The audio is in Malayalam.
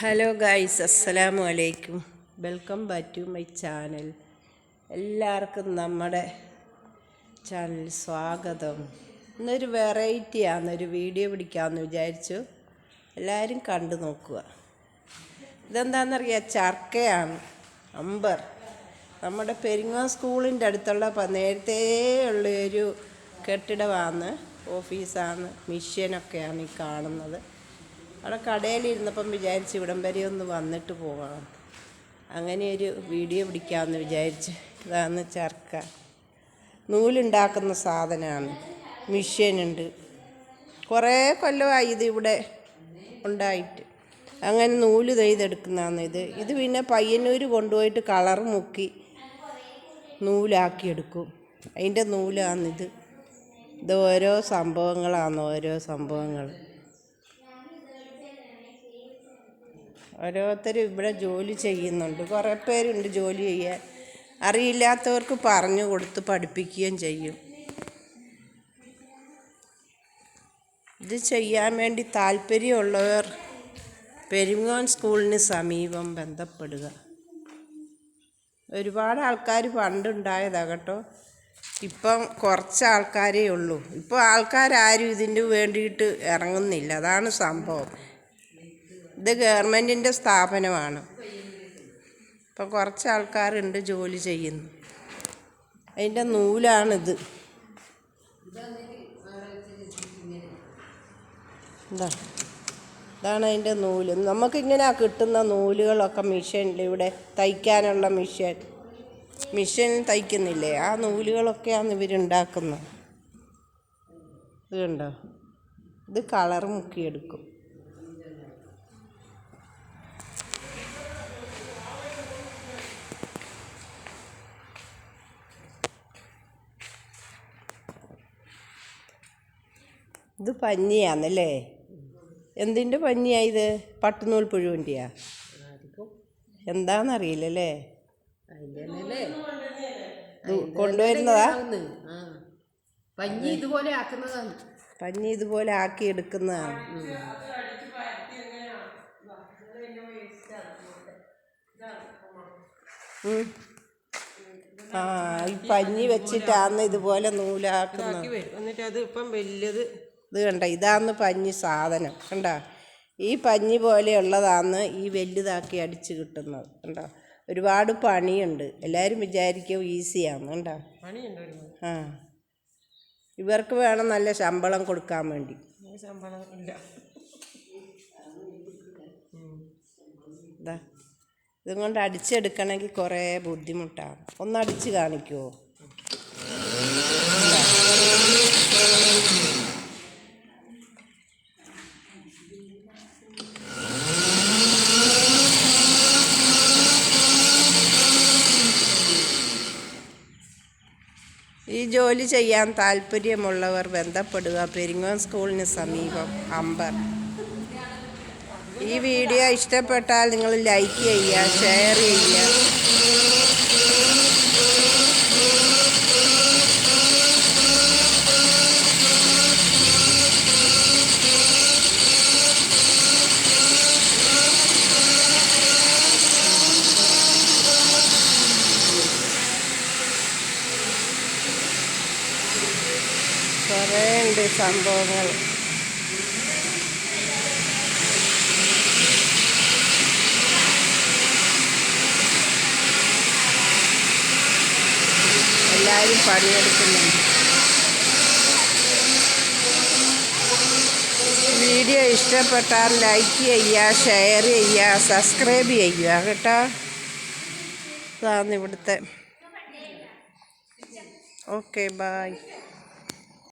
ഹലോ ഗൈസ്, അസ്സലാമു അലൈക്കും. Welcome back to my channel. എല്ലാവർക്കും നമ്മുടെ ചാനൽ സ്വാഗതം. ഇന്നൊരു വെറൈറ്റിയാണെന്നൊരു വീഡിയോ പിടിക്കാമെന്ന് വിചാരിച്ചു. എല്ലാവരും കണ്ടു നോക്കുക. ഇതെന്താണെന്നറിയാം, ചർക്കയാണ്. അമ്പർ നമ്മുടെ പെരിങ്ങോം സ്കൂളിൻ്റെ അടുത്തുള്ള നേരത്തെ ഉള്ളൊരു കെട്ടിടമാണ്, ഓഫീസാണ്, മിഷ്യനൊക്കെയാണ് ഈ കാണുന്നത്. അവിടെ കടയിലിരുന്നപ്പം വിചാരിച്ച് ഇവിടം വരെ ഒന്ന് വന്നിട്ട് പോകണം. അങ്ങനെ ഒരു വീഡിയോ പിടിക്കാമെന്ന് വിചാരിച്ച്. ഇതാണ് ചർക്ക. നൂലുണ്ടാക്കുന്ന സാധനമാണ്. മിഷ്യനുണ്ട്. കുറേ കൊല്ലമായി ഇതിവിടെ ഉണ്ടായിട്ട്. അങ്ങനെ നൂല് നെയ്തെടുക്കുന്നതാണ് ഇത് പിന്നെ പയ്യന്നൂർ കൊണ്ടുപോയിട്ട് കളർ മുക്കി നൂലാക്കിയെടുക്കും. അതിൻ്റെ നൂലാണിത്. ഇത് ഓരോ സംഭവങ്ങൾ. ഓരോരുത്തരും ഇവിടെ ജോലി ചെയ്യുന്നുണ്ട്. കുറേ പേരുണ്ട് ജോലി ചെയ്യാൻ. അറിയില്ലാത്തവർക്ക് പറഞ്ഞു കൊടുത്ത് പഠിപ്പിക്കുകയും ചെയ്യും. ഇത് ചെയ്യാൻ വേണ്ടി താല്പര്യമുള്ളവർ പെരിങ്ങോം സ്കൂളിന് സമീപം ബന്ധപ്പെടുക. ഒരുപാട് ആൾക്കാർ പണ്ടുണ്ടായതാണ് കേട്ടോ. ഇപ്പം കുറച്ച് ആൾക്കാരേ ഉള്ളൂ. ഇപ്പോൾ ആൾക്കാരും ഇതിന് വേണ്ടിയിട്ട് ഇറങ്ങുന്നില്ല. അതാണ് സംഭവം. ഇത് ഗവൺമെൻറ്റിൻ്റെ സ്ഥാപനമാണ്. ഇപ്പം കുറച്ച് ആൾക്കാരുണ്ട് ജോലി ചെയ്യുന്നു. അതിൻ്റെ നൂലാണിത്. ഇതാണ് അതിൻ്റെ നൂല്. നമുക്കിങ്ങനെ കിട്ടുന്ന നൂലുകളൊക്കെ മിഷ്യനിൽ, ഇവിടെ തയ്ക്കാനുള്ള മിഷ്യൻ തയ്ക്കുന്നില്ലേ, ആ നൂലുകളൊക്കെയാണ് ഇവരുണ്ടാക്കുന്നത്. ഇത് കണ്ടോ, ഇത് കളർ മുക്കിയെടുക്കും. ഇത് പഞ്ഞിയാന്നല്ലേ? എന്തിൻ്റെ പഞ്ഞിയാ ഇത്? പട്ടുനൂൽ പുഴുവിൻ്റെയാ? എന്താണെന്നറിയില്ലല്ലേ. കൊണ്ടുവരുന്നതാ പഞ്ഞി ഇതുപോലെ ആക്കി എടുക്കുന്നതാണ്. ഈ പഞ്ഞി വെച്ചിട്ടാണ് ഇതുപോലെ നൂലാക്കുന്നത്. എന്നിട്ട് അത് ഇപ്പം വലിയത് ഇത് കണ്ട, ഇതാന്ന് പഞ്ഞി സാധനം. കണ്ട, ഈ പഞ്ഞി പോലെയുള്ളതാണ് ഈ വലുതാക്കി അടിച്ച് കിട്ടുന്നത്. കണ്ടോ, ഒരുപാട് പണിയുണ്ട്. എല്ലാവരും വിചാരിക്കും ഈസിയാണ്. കണ്ടോ, ആ ഇവർക്ക് വേണം നല്ല ശമ്പളം കൊടുക്കാൻ വേണ്ടി. ശമ്പളം ഇല്ല. ഇതാ, ഇതും കൊണ്ട് അടിച്ചെടുക്കണമെങ്കിൽ കുറേ ബുദ്ധിമുട്ടാണ്. ഒന്ന് അടിച്ച് കാണിക്കുമോ? ഈ ജോലി ചെയ്യാൻ താല്പര്യമുള്ളവർ ബന്ധപ്പെടുക. പെരിങ്ങോം സ്കൂളിന് സമീപം, അമ്പർ. ഈ വീഡിയോ ഇഷ്ടപ്പെട്ടാൽ നിങ്ങൾ ലൈക്ക് ചെയ്യുക, ഷെയർ ചെയ്യുക. കുറേ ഉണ്ട് സംഭവങ്ങൾ. എല്ലാവരും പണിയെടുക്കുന്നുണ്ട്. വീഡിയോ ഇഷ്ടപ്പെട്ടാൽ ലൈക്ക് ചെയ്യുക, ഷെയർ ചെയ്യുക, സബ്സ്ക്രൈബ് ചെയ്യുക കേട്ടോ. ഇതാണ് ഇവിടുത്തെ. Okay, by.